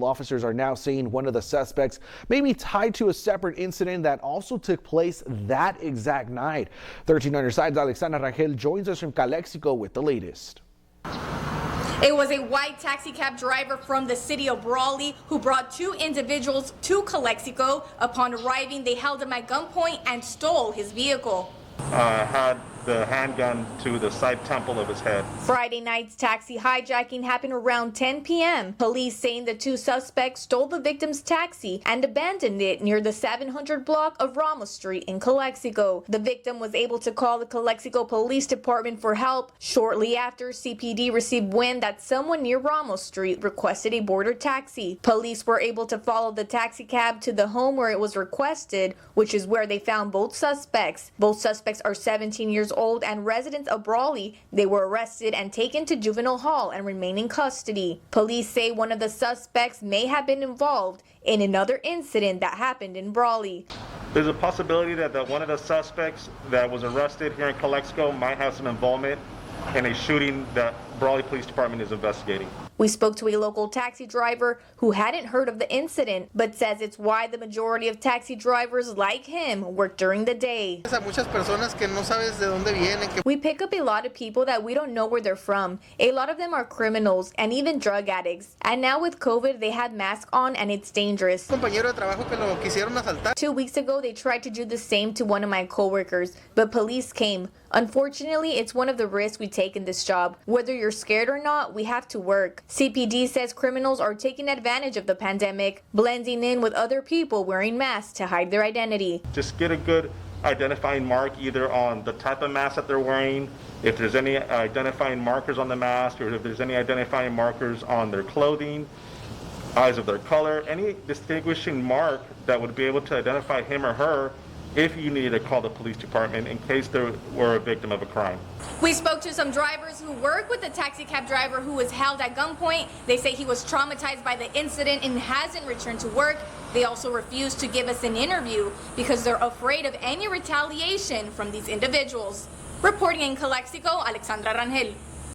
Officers are now saying one of the suspects may be tied to a separate incident that also took place that exact night. 13 on your side's Alexandra Rangel joins us from Calexico with the latest. It was a white taxi cab driver from the city of Brawley who brought two individuals to Calexico. Upon arriving, they held him at gunpoint and stole his vehicle. Had the handgun to the side temple of his head. Friday night's taxi hijacking happened around 10 p.m. Police saying the two suspects stole the victim's taxi and abandoned it near the 700 block of Ramos Street in Calexico. The victim was able to call the Calexico Police Department for help. Shortly after, CPD received wind that someone near Ramos Street requested a border taxi. Police were able to follow the taxi cab to the home where it was requested, which is where they found both suspects. Both suspects are 17 years old and residents of Brawley. They were arrested and taken to juvenile hall and remain in custody. Police say one of the suspects may have been involved in another incident that happened in Brawley. There's a possibility that one of the suspects that was arrested here in Calexico might have some involvement in a shooting that Brawley Police Department is investigating. We spoke to a local taxi driver who hadn't heard of the incident, but says it's why the majority of taxi drivers like him work during the day. We pick up a lot of people that we don't know where they're from. A lot of them are criminals and even drug addicts. And now with COVID, they had masks on and it's dangerous. 2 weeks ago, they tried to do the same to one of my coworkers, but police came. Unfortunately, it's one of the risks we take in this job. Whether you're scared or not, we have to work. CPD says criminals are taking advantage of the pandemic, blending in with other people wearing masks to hide their identity. Just get a good identifying mark either on the type of mask that they're wearing, if there's any identifying markers on the mask, or if there's any identifying markers on their clothing, eyes of their color, any distinguishing mark that would be able to identify him or her if you needed to call the police department in case they were a victim of a crime. We spoke to some drivers who work with the taxi cab driver who was held at gunpoint. They say he was traumatized by the incident and hasn't returned to work. They also refused to give us an interview because they're afraid of any retaliation from these individuals. Reporting in Calexico, Alexandra Rangel.